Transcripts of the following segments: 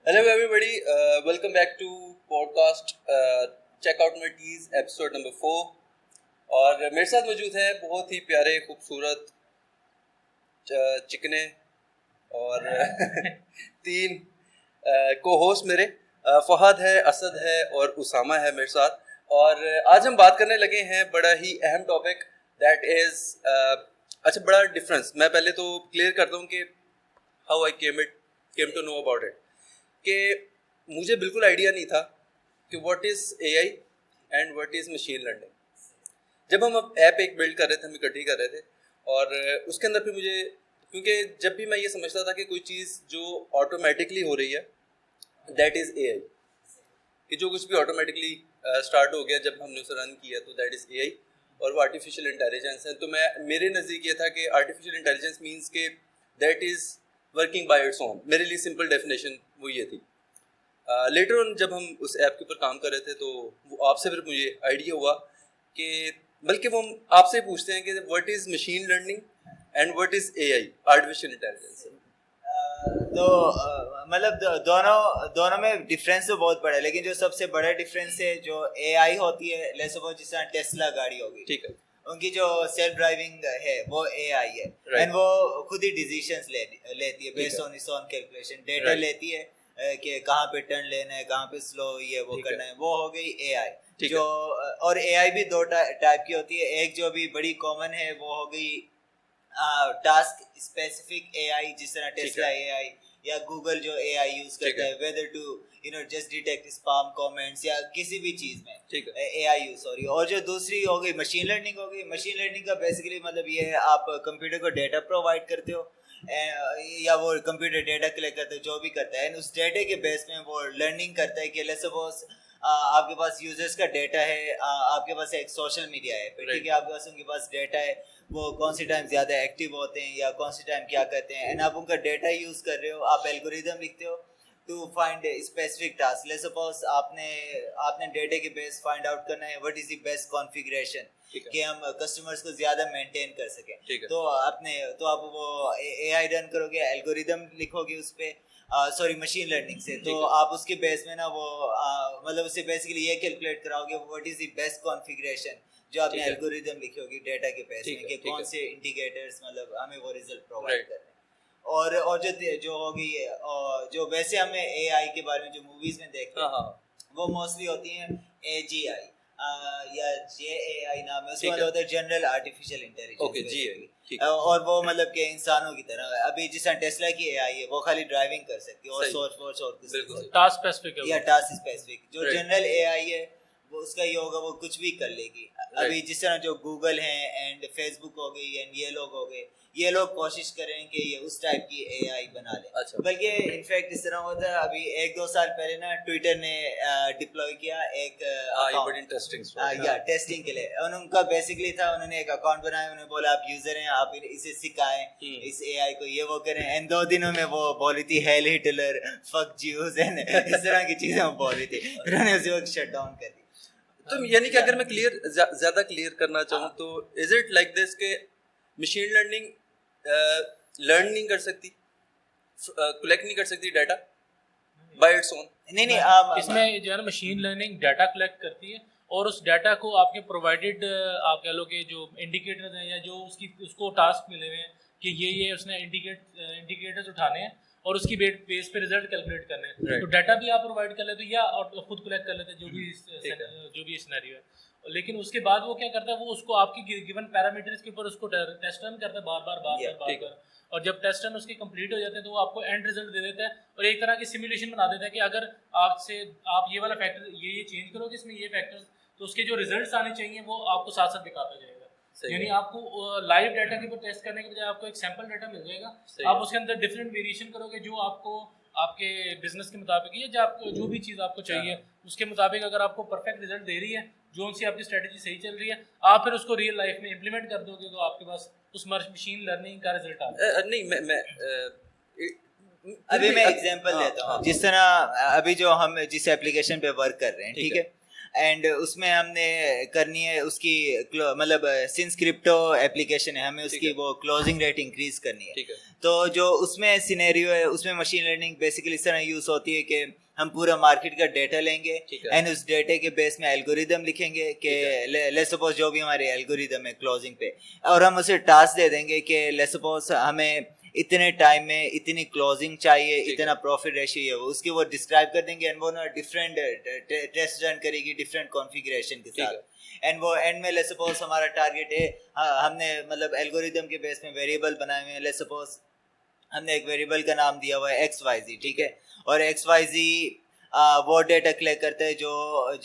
Hello everybody, welcome back to podcast Check Out My Teas episode number 4। और मेरे साथ मौजूद है बहुत ही प्यारे खूबसूरत चिकने और तीन को होस्ट मेरे फहद है, असद है और उसामा है मेरे साथ। और आज हम बात करने लगे हैं बड़ा ही अहम टॉपिक दैट इज़ बड़ा डिफरेंस। मैं पहले तो क्लियर करता हूँ कि how I came to know about it, कि मुझे बिल्कुल आइडिया नहीं था कि what is AI and what is machine learning. जब हम अब ऐप एक बिल्ड कर रहे थे, हम इकट्ठी कर रहे थे, और उसके अंदर फिर मुझे, क्योंकि जब भी मैं ये समझता था कि कोई चीज़ जो ऑटोमेटिकली हो रही है दैट इज़ एआई, कि जो कुछ भी ऑटोमेटिकली स्टार्ट हो गया जब हमने उसे रन किया तो दैट इज़ एआई, और वो आर्टिफिशियल इंटेलिजेंस है। तो मेरे नज़दीक ये था कि आर्टिफिशियल इंटेलिजेंस मीन्स के that is working bye its own. मेरे लिए सिंपल डेफिनेशन वो ये थी। लेटर ऑन जब हम उस ऐप के ऊपर काम कर रहे थे तो वो आपसे फिर मुझे आइडिया हुआ कि बल्कि वो हम आपसे पूछते हैं कि what is machine learning and what is AI, artificial intelligence. तो मतलब दोनों में डिफरेंस तो बहुत बड़ा है, लेकिन जो सबसे बड़ा डिफरेंस है जो एआई होती है, लेट्स सपोज जिस तरह टेस्ला गाड़ी होगी, ठीक है, उनकी जो सेल्फ ड्राइविंग है वो एआई है, एंड वो खुद ही डिसीजंस लेती है based on its own calculation, data लेती है कि कहाँ पे टर्न लेना है, कहाँ पे स्लो ये वो करना है, वो हो गई एआई। जो और एआई भी दो टाइप की होती है। एक जो भी बड़ी कॉमन है वो हो गई टास्क स्पेसिफिक एआई, जिस तरह टेस्ला एआई या गूगल जो एआई यूज करता है whether to just detect spam comments या किसी भी चीज में एआई यूज हो रही है। और जो दूसरी हो गई मशीन लर्निंग हो गई। मशीन लर्निंग का बेसिकली मतलब ये है, आप कंप्यूटर को डेटा प्रोवाइड करते हो या वो कंप्यूटर डेटा कलेक्ट करता है, जो भी करता है, एंड उस डेटा के बेस में वो लर्निंग करता है कि लेट्स सपोज आपके पास यूजर्स का डेटा है, आपके पास एक सोशल मीडिया है, ठीक है, आपके पास उनके पास डेटा है, वो कौन सी टाइम ज़्यादा एक्टिव होते हैं या कौन सी टाइम क्या करते हैं, एंड आप उनका डेटा यूज़ कर रहे हो, आप एल्गोरिदम लिखते हो to find specific task. Let's suppose आपने डेटा के बेस फाइंड आउट करना है what is the best configuration कि हम कस्टमर्स को ज़्यादा मेंटेन कर सकें। तो आप वो एआई रन करोगे, एल्गोरिदम लिखोगे उस पर, सॉरी मशीन लर्निंग से, तो आप उसके बेस में ना वो मतलब उससे बेसिकली ये कैलकुलेट कराओगे what is the best configuration जो आपने एल्गोरिदम लिखी होगी डेटा के बेस में कि कौन से इंडिकेटर्स मतलब हमें वो रिजल्ट प्रोवाइड करने हैं। और जो होगी जो वैसे हमें एआई के बारे में जो मूवीज में देखते हैं वो मोस्टली होती हैं एजीआई या जेएआई नाम है, उसका मतलब होता है जनरल आर्टिफिशियल इंटेलिजेंस। और वो मतलब कि इंसानों की तरह, अभी जिस तरह टेस्ला की एआई है वो खाली ड्राइविंग कर सकती है और सोच और कुछ टास्क स्पेसिफिक या टास्क स्पेसिफिक। जो जनरल एआई है वो उसका ये होगा, वो कुछ भी कर लेगी। अभी जिस तरह जो गूगल है एंड फेसबुक हो गई एंड ये लोग हो गए, ये लोग कोशिश करें कि ये उस टाइप की एआई बना ले। बल्कि इनफैक्ट इस तरह होता है, अभी 1-2 साल पहले ना ट्विटर ने डिप्लॉय किया एक टेस्टिंग के लिए। उनका बेसिकली था, उन्होंने एक अकाउंट बनाया, उन्होंने बोला आप यूजर हैं, आप इसे सिखाएं इस एआई को, ये वो करें, एंड 2 दिनों में वो बोली थी hello Hitler, fuck Jews and इस तरह की चीजें वो बोली थी। उन्होंने उस वक्त शट डाउन कर दी। तो यानी कि अगर मैं ज़्यादा क्लियर करना चाहूँ तो इज इट लाइक दिस के मशीन लर्निंग लर्न नहीं कर सकती, कलेक्ट नहीं कर सकती डाटा बाय इट्स ओन? नहीं, इसमें जो है ना मशीन लर्निंग डाटा कलेक्ट करती है और उस डाटा को आपके प्रोवाइडेड आप कह लो कि जो इंडिकेटर्स हैं या जो उसको टास्क मिले हुए हैं कि ये उसने इंडिकेटर्स उठाने हैं और उसकी बेस पे रिजल्ट कैलकुलेट करने हैं, तो डाटा भी आप प्रोवाइड कर लेते हो या खुद कलेक्ट कर लेते हैं, जो भी सिनेरियो है। लेकिन उसके बाद वो क्या करता है, वो उसको आपकी गिवन पैरामीटर्स के ऊपर उसको टेस्ट रन करता है बार-बार, और जब टेस्ट रन उसके कंप्लीट हो जाते हैं तो वो आपको एंड रिजल्ट दे देता है और एक तरह की सिमुलेशन बना देता है कि अगर आप ये वाला फैक्टर ये चेंज करोगे इसमें ये फैक्टर्स, तो उसके जो रिजल्ट्स आने चाहिए वो आपको साथ साथ दिखाता जाएगा। यानी आपको लाइव डाटा के ऊपर टेस्ट करने के बजाय आपको एक सैंपल डाटा मिल जाएगा, आप उसके अंदर डिफरेंट वेरिएशन करोगे जो आपको आपके बिजनेस के मुताबिक या जो भी चीज़ आपको चाहिए उसके मुताबिक, अगर आपको परफेक्ट रिजल्ट दे रही है, जो उनसे आपकी स्ट्रेटजी सही चल रही है, आप फिर उसको रियल लाइफ में इम्प्लीमेंट कर दोगे तो आपके पास उस मशीन लर्निंग का रिजल्ट आता है। नहीं, अभी मैं एग्जांपल देता हूँ। जिस तरह अभी जो हम जिस एप्लीकेशन पे वर्क कर रहे हैं, ठीक है, एंड उसमें हमने करनी है उसकी मतलब सिंस क्रिप्टो एप्लीकेशन है, हमें उसकी वो क्लोजिंग रेट इंक्रीज करनी है। ठीक है। तो जो उसमें सिनेरियो है उसमें मशीन लर्निंग बेसिकली इस तरह यूज होती है कि हम पूरा मार्केट का डेटा लेंगे एंड उस डेटा के बेस में एल्गोरिदम लिखेंगे कि लेट्स सपोज जो भी हमारे एल्गोरिदम है क्लोजिंग पे, और हम उसे टास्क दे देंगे कि लेट्स सपोज हमें इतने टाइम में इतनी क्लोजिंग चाहिए, इतना प्रॉफिट रेशियो है, उसकी वो डिस्क्राइब कर देंगे एंड वो ना डिफरेंट टेस्ट रन करेगी डिफरेंट कॉन्फ़िगरेशन के साथ एंड वो एंड में लेट्स सपोज हमारा टारगेट है, हमने मतलब एल्गोरिदम के बेस में वेरिएबल बनाए हुए हैं, लेट्स सपोज हमने एक वेरिएबल का नाम दिया हुआ है XYZ, ठीक है, और XYZ वो डेटा कलेक्ट करते हैं जो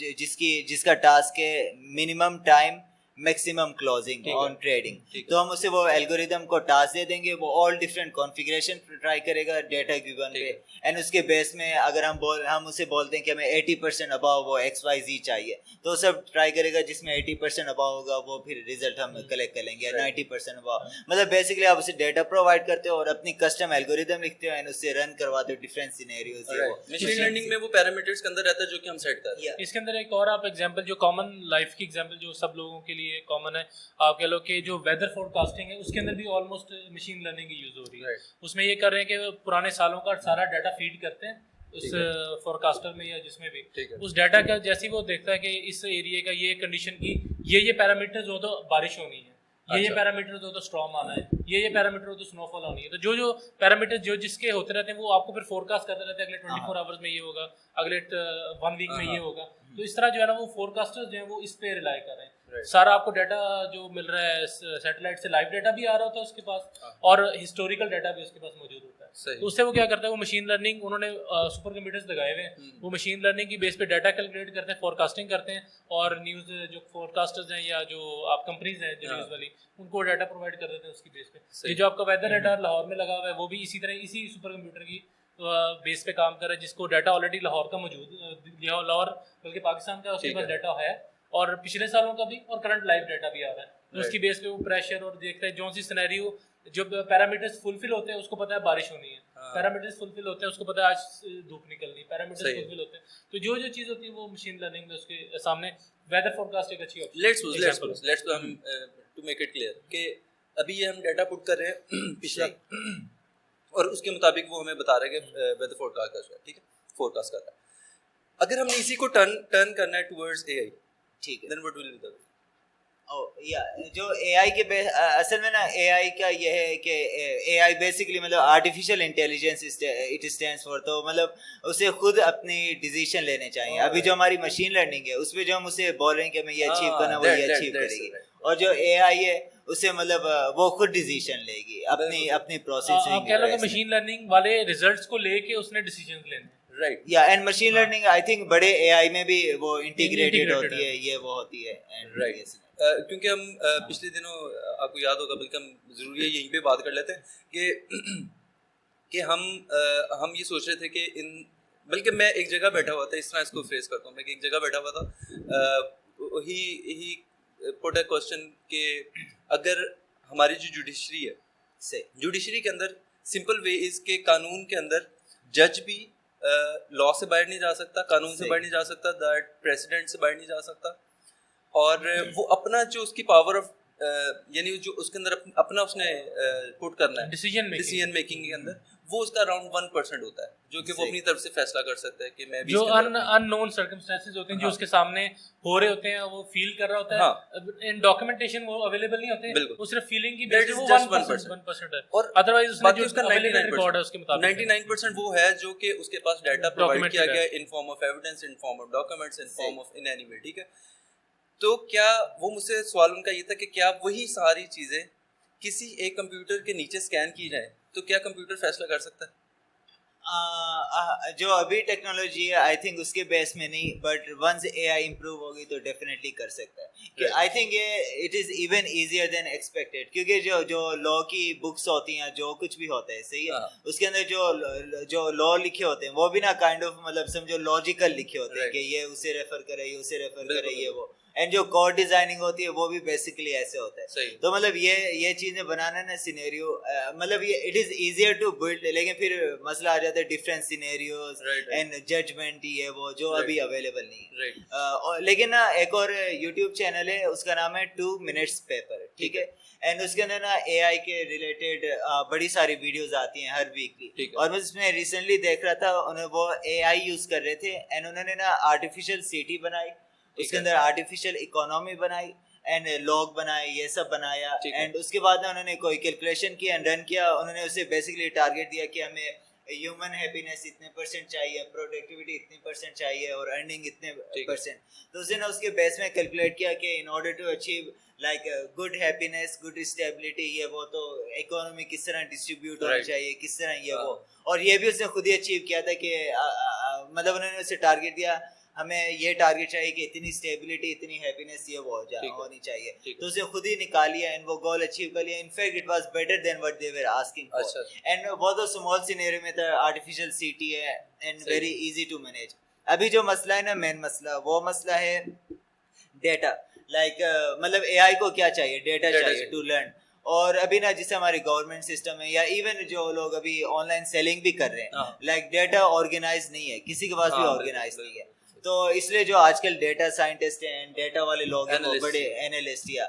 जिसका टास्क है minimum time maximum closing on trading. तो हम उसे वो एल्गोरिदम को टास्क दे देंगे, वो ऑल डिफरेंट कॉन्फ़िगरेशन ट्राई करेगा डेटा गिवन पे एंड उसके बेस में अगर हम उसे बोलते हैं कि हमें 80% अबाव वो XYZ चाहिए तो सब ट्राई करेगा, जिसमें 80% अबाव होगा वो फिर रिजल्ट हम कलेक्ट कर लेंगे, 90% अबाव। मतलब बेसिकली आप उसे डेटा प्रोवाइड करते हो और अपनी कस्टम एल्गोरिदम लिखते हो एंड उससे रन करवाते हो डिफरेंट सिनेरियोज। मशीन लर्निंग में वो पैरामीटर्स के अंदर रहता है जो कि हम सेट कर रहे हैं। इसके अंदर एक और आप एग्जांपल जो कॉमन लाइफ की एग्जांपल जो सब लोगों के लिए कॉमन है, आप कह लो कि जो वेदर फोरकास्टिंग है उसके अंदर भी ऑलमोस्ट मशीन लर्निंग की यूज हो रही है। उसमें ये कर रहे हैं कि पुराने सालों का सारा डाटा फीड करते हैं उस फोरकास्टर में या जिसमें भी, उस डाटा का जैसे ही वो देखता है कि इस एरिया का ये कंडीशन की ये पैरामीटर्स हो तो बारिश होनी है, ये पैरामीटर हो तो स्टॉर्म आना है, ये पैरामीटर हो तो स्नोफॉल होनी है। तो जो पैरामीटर जो जिसके होते रहते हैं वो आपको फिर फोरकास्ट करते रहते हैं, अगले 24 आवर्स में ये होगा, अगले 1 वीक में ये होगा। तो इस तरह जो है ना वो फोरकास्टर्स जो है वो इस पे रिलाई कर रहे हैं। सारा आपको डाटा जो मिल रहा है सैटेलाइट से, लाइव डाटा भी आ रहा होता है उसके पास और हिस्टोरिकल डाटा भी उसके पास मौजूद होता है। तो उससे वो क्या करता है, वो मशीन लर्निंग उन्होंने सुपर कंप्यूटर्स लगाए हुए हैं, वो मशीन लर्निंग की बेस पे डाटा कैलकुलेट करते हैं, फोरकास्टिंग करते हैं और न्यूज़ जो फोरकास्टर्स हैं या जो आप कंपनीज हैं जो न्यूज़ वाली उनको डाटा प्रोवाइड कर देते हैं उसकी बेस पे। ये जो आपका वेदर रडार लाहौर में लगा हुआ है वो भी इसी तरह इसी सुपर कंप्यूटर की बेस पे काम कर रहा है, जिसको डाटा ऑलरेडी लाहौर का मौजूद, लाहौर बल्कि पाकिस्तान का उसके पास डाटा है और पिछले सालों का भी और करंट लाइव डाटा भी आ रहा है। तो उसकी बेस पे वो प्रेशर और देखता है जो सी सिनेरियो जो पैरामीटर्स फुलफिल होते हैं उसको पता है बारिश होनी है, पैरामीटर्स फुलफिल होते हैं उसको पता है आज धूप निकलनी, पैरामीटर्स फुलफिल होते हैं। तो जो चीज होती है वो मशीन लर्निंग में उसके सामने वेदर फोरकास्ट एक अच्छी ऑप्शन। लेट्स हम टू मेक इट क्लियर कि अभी ये हम डाटा पुट कर रहे हैं पिछला और उसके मुताबिक वो हमें बता रहे हैं कि वेदर फोरकास्ट कर रहा है, ठीक है, फोरकास्ट कर रहा है। अगर हमने इसी को टर्न करना है टुवर्ड्स एआई, ठीक है, then what will be the जो एआई के असल में ना एआई का ये है कि एआई बेसिकली मतलब artificial intelligence it stands for, तो मतलब उसे खुद अपनी डिसीजन लेने चाहिए। अभी जो हमारी मशीन लर्निंग है उसमें जो हम उसे बोल रहे हैं कि मैं ये अचीव करना वो ये अचीव करेगी, और जो एआई है उसे मतलब वो खुद डिसीजन लेगी अपनी प्रोसेसिंग। आप कह लो कि मशीन लर्निंग वाले रिजल्ट्स को लेके उसने डिसीजंस लेने, राइट, या and machine learning I think बड़े एआई में भी वो इंटीग्रेटेड होती है, ये वो होती है एंड राइट। क्योंकि हम पिछले दिनों आपको याद होगा, बल्कि हम ज़रूरी है यहीं पे बात कर लेते हैं कि हम ये सोच रहे थे कि बल्कि मैं एक जगह बैठा हुआ था, इस तरह इसको फ्रेज करता हूँ मैं कि एक जगह बैठा हुआ था, ही पुट अ क्वेश्चन कि अगर हमारी जो जुडिशरी है, जुडिशरी के अंदर सिंपल वे इज के कानून के अंदर जज भी लॉ से बाहर नहीं जा सकता, कानून से बाहर नहीं जा सकता, दैट प्रेसिडेंट से बाहर नहीं जा सकता, और वो अपना जो उसकी पावर ऑफ यानी जो उसके अंदर अपना उसने पुट करना है डिसीजन मेकिंग के अंदर, वो उसका अराउंड 1% होता है, जो कि वो अपनी तरफ से फैसला कर सकता है कि मैं भी जो अननोन सर्कमस्टेंसेस होते हैं जो उसके सामने हो रहे होते हैं, वो फील कर रहा होता है, इन डॉक्यूमेंटेशन वो अवेलेबल नहीं होते हैं, वो सिर्फ फीलिंग की बेस पे वो 1% है, और अदरवाइज उसने जो उसका अवेलेबल रिकॉर्ड है उसके मुताबिक 99% वो है जो कि उसके पास डाटा प्रोवाइड किया गया in form of evidence, in form of documents, in form of in any way, ठीक है। तो क्या वो मुझसे सवाल उनका ये था कि क्या वही सारी चीज़ें किसी एक कंप्यूटर के नीचे स्कैन की जाए तो क्या कंप्यूटर फैसला कर सकता है? जो अभी टेक्नोलॉजी है आई थिंक उसके बेस में नहीं, बट वंस एआई इंप्रूव होगी तो डेफिनेटली कर सकता है। आई थिंक ये it is even easier than expected, क्योंकि जो लॉ की बुक्स होती हैं, जो कुछ भी होता है सही है, उसके अंदर जो लॉ लिखे होते हैं वो भी ना काइंड ऑफ मतलब समझो लॉजिकल लिखे होते हैं कि ये उसे रेफर करे, ये उसे रेफर करे, ये वो एंड जो कोड डिजाइनिंग होती है वो भी बेसिकली ऐसे होता है। सही। तो मतलब ये चीजें बनाना ना सिनेरियो, मतलब ये it is easier to build, लेकिन फिर मसला आ जाता है डिफरेंट सिनेरियोज एंड जजमेंट ये वो जो अभी अवेलेबल नहीं है। लेकिन ना एक और यूट्यूब चैनल है, उसका नाम है 2 Minutes Paper, ठीक है, एंड उसके अंदर ना AI के रिलेटेड बड़ी सारी वीडियोस आती हैं हर वीक की। और मैं इसमें रिसेंटली देख रहा था, उन्हें वो AI यूज कर रहे थे एंड उन्होंने ना आर्टिफिशियल सिटी बनाई, उसके अंदर आर्टिफिशियल इकोनॉमी बनाई एंड लॉग बनाए, ये सब बनाया। एंड उसके बाद ना उन्होंने कोई कैलकुलेशन किया एंड रन किया, उन्होंने उसे बेसिकली टारगेट दिया कि हमें ह्यूमन हैप्पीनेस इतने % चाहिए, प्रोडक्टिविटी इतनी % चाहिए और अर्निंग इतने %। तो उसने उसके बेस में कैलकुलेट किया कि in order to achieve like good happiness, good stability, ये वो, तो इकोनॉमी किस तरह डिस्ट्रीब्यूट होनी चाहिए, किस तरह ये वो। और ये भी उसने खुद ही अचीव किया था कि मतलब उन्होंने उसे टारगेट दिया, हमें ये टारगेट चाहिए कि इतनी स्टेबिलिटी, इतनी हैप्पीनेस ये वो होनी चाहिए। तो उसे खुद ही निकालिया एंड वो गोल अचीव कर लिया। In fact it was better than what they were asking for. And वो तो स्मॉल सिनेरियो में था, आर्टिफिशियल सिटी है and very easy to manage. अभी जो मसला है ना, मेन मसला, वो मसला है डेटा। लाइक मतलब AI को क्या चाहिए, डेटा चाहिए टू लर्न। और अभी ना जिससे हमारी गवर्नमेंट सिस्टम है या इवन जो लोग अभी ऑनलाइन सेलिंग भी कर रहे हैं, लाइक डेटा ऑर्गेनाइज नहीं है, किसी के पास भी ऑर्गेनाइज नहीं है। तो इसलिए जो आजकल डेटा साइंटिस्ट हैं, डेटा वाले लोग हैं, वो बड़े एनालिस्ट या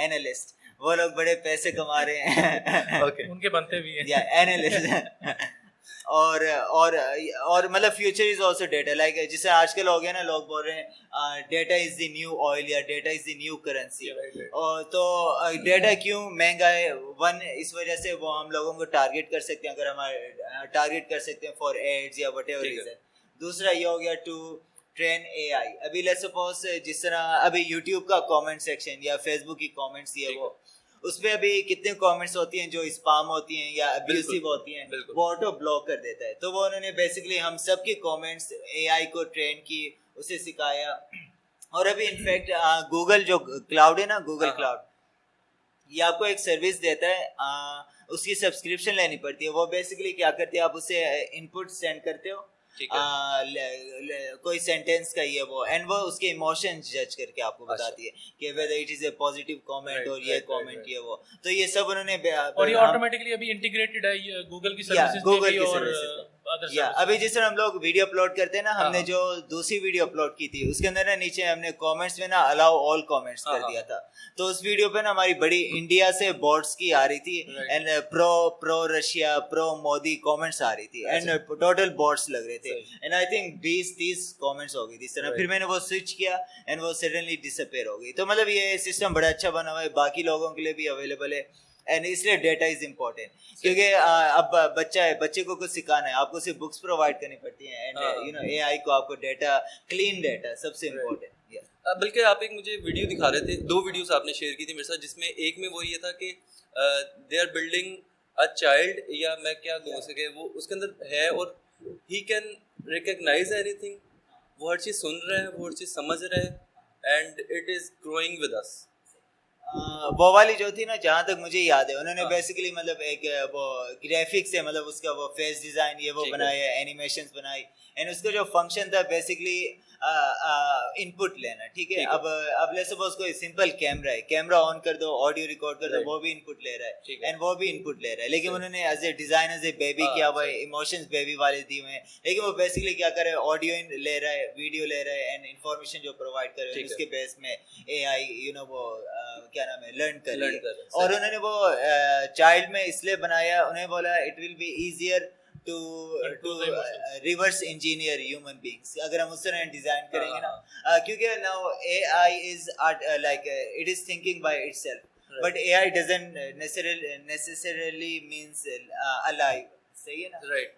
एनालिस्ट, वो लोग बड़े पैसे कमा रहे हैं उनके बनते भी हैं या एनालिस्ट और मतलब future is also data. Like जिसे आजकल हो गया ना, लोग बोल रहे हैं data is the new oil या data is the new currency. और तो डेटा क्यों महंगा है, वन इस वजह से वो हम लोगों को टारगेट कर सकते हैं, अगर हमारे टारगेट कर सकते हैं फॉर एड्स या व्हाटएवर रीजन। दूसरा ये हो गया टू ट्रेन AI। अभी लेट्स सपोज जिस तरह अभी यूट्यूब का कमेंट सेक्शन या फेसबुक की कमेंट्स ये वो, उसमें अभी कितने कमेंट्स होती हैं जो स्पैम होती हैं या अब्यूसिव होती हैं, वो ऑटो ब्लॉक कर देता है। तो वो उन्होंने बेसिकली हम सब की कमेंट्स AI को ट्रेन की, उसे सिखाया। और अभी इनफैक्ट गूगल जो क्लाउड है ना, गूगल क्लाउड, ये आपको एक सर्विस देता है, उसकी सब्सक्रिप्शन लेनी पड़ती है। वो बेसिकली क्या करती है, आप उसे इनपुट सेंड करते हो कोई सेंटेंस का ये वो, एंड वो उसके इमोशंस जज करके आपको बताती है कि whether it is a positive comment और ये कमेंट ये वो। तो ये सब उन्होंने और ये ऑटोमेटिकली अभी इंटीग्रेटेड है गूगल की सर्विसेज में भी और या अभी जिस तरह हम लोग वीडियो अपलोड करते हैं ना, हमने जो दूसरी वीडियो अपलोड की थी उसके अंदर ना नीचे हमने कमेंट्स में ना अलाउ ऑल कमेंट्स कर दिया था। तो उस वीडियो पे ना हमारी बड़ी इंडिया से बोट्स की आ रही थी and pro Russia, pro Modi comments आ रही थी एंड टोटल बोट्स लग रहे थे एंड आई थिंक 20-30 कमेंट्स हो गई थी इस तरह। फिर मैंने वो स्विच किया एंड वो सडनली डिसअपीयर हो गई। तो मतलब ये सिस्टम बड़ा अच्छा बना हुआ है, बाकी लोगों के लिए भी अवेलेबल है एंड इसलिए डेटा इज इम्पोर्टेंट। क्योंकि अब बच्चा है, बच्चे को कुछ सिखाना है, आपको सिर्फ बुक्स प्रोवाइड करनी पड़ती हैं एंड यू नो AI को आपको डेटा, क्लीन डेटा सबसे इम्पोर्टेंट। बल्कि आप एक मुझे वीडियो दिखा रहे थे, 2 वीडियोस आपने शेयर की थी मेरे साथ, जिसमें एक में वो ये था कि they are building a child, या मैं क्या कहूँ सके, वो उसके अंदर है और ही कैन रिकॉग्नाइज एनीथिंग, वो हर चीज़ सुन रहा है, वो हर चीज़ समझ रहा है and it is growing with us. वो वाली जो थी ना, जहाँ तक मुझे याद है, उन्होंने बेसिकली मतलब एक वो ग्राफिक्स है, मतलब उसका वो फेस डिजाइन ये वो बनाया, एनिमेशंस बनाई एंड उसका जो फंक्शन था बेसिकली इनपुट लेना। ठीक है, अब लेट्स सपोज कोई सिंपल कैमरा है, कैमरा ऑन कर दो, ऑडियो रिकॉर्ड कर दो, वो भी इनपुट ले रहा है एंड वो भी इनपुट ले रहा है। लेकिन उन्होंने as a design, as a baby किया हुआ है, इमोशंस बेबी वाले दिए हुए हैं। लेकिन वो बेसिकली क्या कर रहा है, ऑडियो ले रहा है, वीडियो ले रहा है एंड इन्फॉर्मेशन जो प्रोवाइड कर रहा है उसके बेस में AI यू नो वो क्या नाम है, लर्न कर रही है। और उन्होंने वो चाइल्ड में इसलिए बनाया, उन्हें बोला it will be easier to reverse engineer human beings, अगर हम उस तरह डिजाइन करेंगे ना, क्योंकि now AI is like it is thinking by itself, but AI doesn't necessarily means alive. सही है ना, राइट।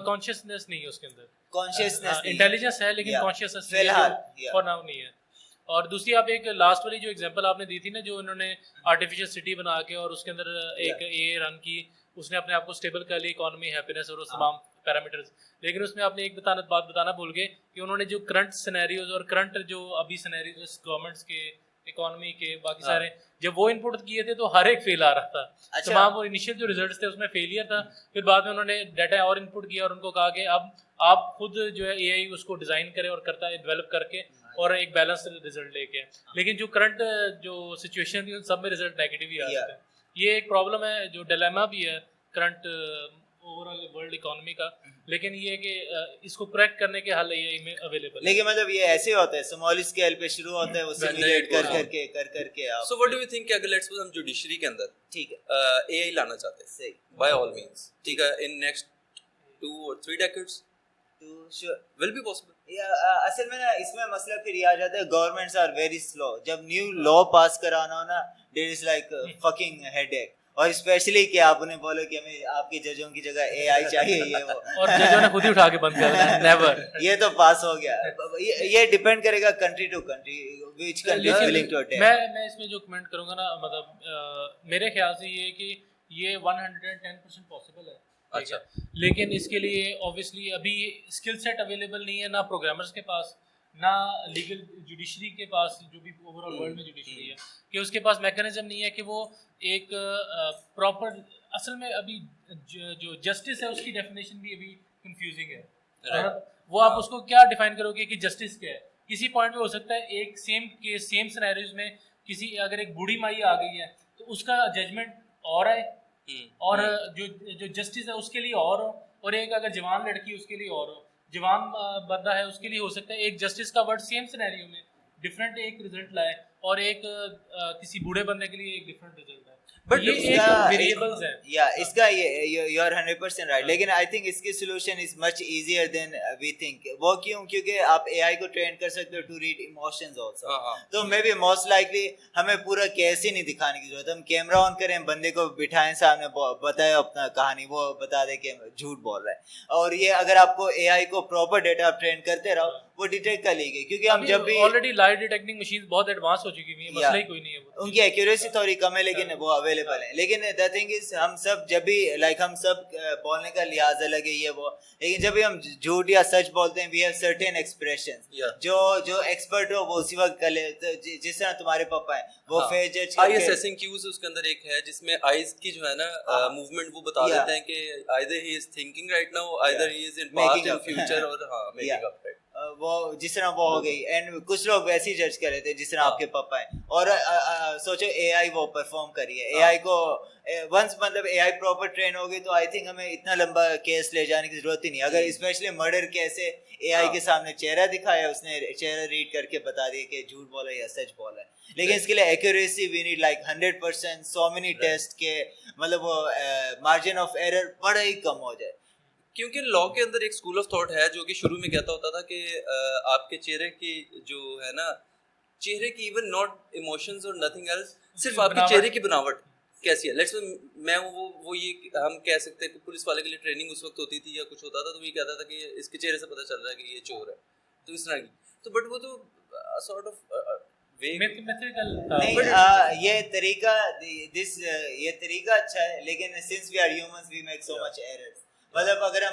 कॉन्शियसनेस नहीं है उसके अंदर, कॉन्शियसनेस इंटेलिजेंस है लेकिन कॉन्शियसनेस फिलहाल फॉर नाउ नहीं है। और दूसरी आप एक लास्ट वाली जो एग्जांपल आपने दी थी ना, जो उन्होंने आर्टिफिशियल सिटी बना के और उसके अंदर एक AI रन की, उसने अपने आप को स्टेबल कर ली, इकोनॉमी, हैप्पीनेस और तमाम पैरामीटर्स। लेकिन उसमें आपने एक बात बताना भूल गए कि उन्होंने जो करंट सिनेरियोज और करंट जो अभी सिनेरियोज गवर्नमेंट्स के, इकोनॉमी के, बाकी सारे जब वो इनपुट किए थे तो हर एक फेल आ रहा था। अच्छा। तमाम वो इनिशियल जो रिजल्ट्स थे उसमें फेलियर था। फिर बाद में उन्होंने डाटा और इनपुट किया और उनको कहा कि अब आप खुद जो है AI उसको डिजाइन करें और करता है, डेवलप करके और एक बैलेंस रिजल्ट लेके आए। लेकिन जो करंट जो सिचुएशन थी उन सब में रिजल्ट नेगेटिव ही आ रहे थे। ये एक प्रॉब्लम है, जो डिलेमा भी है करंट ओवरऑल वर्ल्ड इकोनॉमी का। लेकिन ये कि इसको करेक्ट करने के हल एआई में अवेलेबल है। लेकिन मतलब ये ऐसे होता है, स्मॉल स्केल पे शुरू होता है, वो सिमुलेट कर करके आप। So what do you think कि अगर लेट्स सपोज हम जुडिशरी के अंदर ठीक है एआई लाना चाहते हैं, सही, बाय ऑल मींस, ठीक है, इन नेक्स्ट 2 or 3 decades तो श्योर will be possible. असल में ना इसमें मसला फिर ये आ जाता है, गवर्नमेंट्स आर वेरी स्लो। जब न्यू लॉ पास कराना हो ना, there is like fucking headache. और स्पेशली कि आप उन्हें बोलो कि हमें आपके जजों की जगह एआई चाहिए, ये वो और जजों ने खुद ही उठा के बंद कर दिया, नेवर। ये तो पास हो गया। ये डिपेंड करेगा country to country, which country is willing to attack. मैं इसमें जो कमेंट करूंगा ना, मतलब मेरे ख्याल से ये कि ये 110% पॉसिबल है। अच्छा, लेकिन इसके लिए ऑब्वियसली अभी स्किल सेट अवेलेबल नहीं है, ना प्रोग्रामर्स के पास, ना लीगल जुडिशरी के पास, जो भी ओवरऑल वर्ल्ड में जुडिशरी है, कि उसके पास मैकेनिज्म नहीं है कि वो एक प्रॉपर, असल में अभी जो जस्टिस है उसकी डेफिनेशन भी अभी कंफ्यूजिंग है। वो आप उसको क्या डिफाइन करोगे कि जस्टिस क्या है? किसी पॉइंट पे हो सकता है एक सेम केस सेम सिनेरियोज में किसी, अगर एक बूढ़ी माई आ गई है तो उसका जजमेंट और है, और जो जस्टिस है उसके लिए और हो, और एक अगर जवान लड़की उसके लिए और हो, जवान बंदा है उसके लिए हो सकता है एक जस्टिस का वर्ड सेम सिनेरियो में डिफरेंट एक रिजल्ट लाए, और एक किसी बूढ़े बंदे के लिए एक डिफरेंट रिजल्ट लाए। बट ये एक वेरिएबल्स है। या इसका यू आर 100% राइट, लेकिन आई थिंक इसकी solution is much easier than we think. वो क्यों? क्योंकि आप एआई को ट्रेन कर सकते हो टू रीड इमोशंस आल्सो। तो मे बी मोस्ट लाइकली हमें पूरा केस ही नहीं दिखाने की जरूरत, हम कैमरा ऑन करें, बंदे को बिठाएं सामने, बताए अपना कहानी, वो बता दे कि झूठ बोल रहा है। और ये अगर आपको एआई को प्रॉपर डेटा आप ट्रेन करते रहो, वो डिटेक्ट कर लेगी। क्योंकि हम जब भी ऑलरेडी लाई डिटेक्टिंग मशीन बहुत एडवांस हो चुकी है, मसला ही कोई नहीं है। उनकी एक्यूरेसी थोड़ी कम है, लेकिन वो अवेलेबल है। लेकिन द थिंग इज, हम सब जब भी हम सब बोलने का लिहाज अलग है ये वो, लेकिन जब भी हम झूठ या सच बोलते हैं, वी हैव सर्टेन एक्सप्रेशंस जो एक्सपर्ट हो वो उसी वक्त कर ले। तो जिस तरह तुम्हारे पापा है वो फेस जज आई असेसिंग क्यूज उसके अंदर एक है जिसमें आईज की जो है ना मूवमेंट, वो बता देते हैं कि either he is thinking right now, either he is in past and future, और मेकिंग अप राइट। वो जिस तरह वो हो गई। एंड कुछ लोग वैसे ही जज कर रहे थे जिस तरह आपके पापा हैं। और सोचो एआई वो परफॉर्म करिए, एआई को वंस मतलब एआई प्रॉपर ट्रेन होगी तो आई थिंक हमें इतना लंबा केस ले जाने की जरूरत ही नहीं। अगर स्पेशली मर्डर केस है, एआई के सामने चेहरा दिखाया, उसने चेहरा रीड करके बता दिया कि झूठ बोला या सच बोला है। लेकिन इसके लिए accuracy we need like 100%, so many test के, मतलब वो मार्जिन ऑफ एरर बड़ा ही कम हो जाए। क्योंकि लॉ के अंदर एक स्कूल ऑफ थॉट है जो कि शुरू में कहता होता था कि आपके चेहरे की जो है ना, चेहरे की इवन नॉट इमोशंस और नथिंग एल्स, सिर्फ आपके चेहरे की बनावट कैसी है। लेट्स मैं वो ये हम कह सकते हैं कि पुलिस वाले के लिए ट्रेनिंग उस वक्त होती थी या कुछ होता था तो ये कहता था कि इसके चेहरे से पता चल रहा है कि ये चोर है, तो इस तरह की। तो बट वो तो सॉर्ट ऑफ ये तरीका अच्छा है, लेकिन since we are humans we make so much errors. मतलब अगर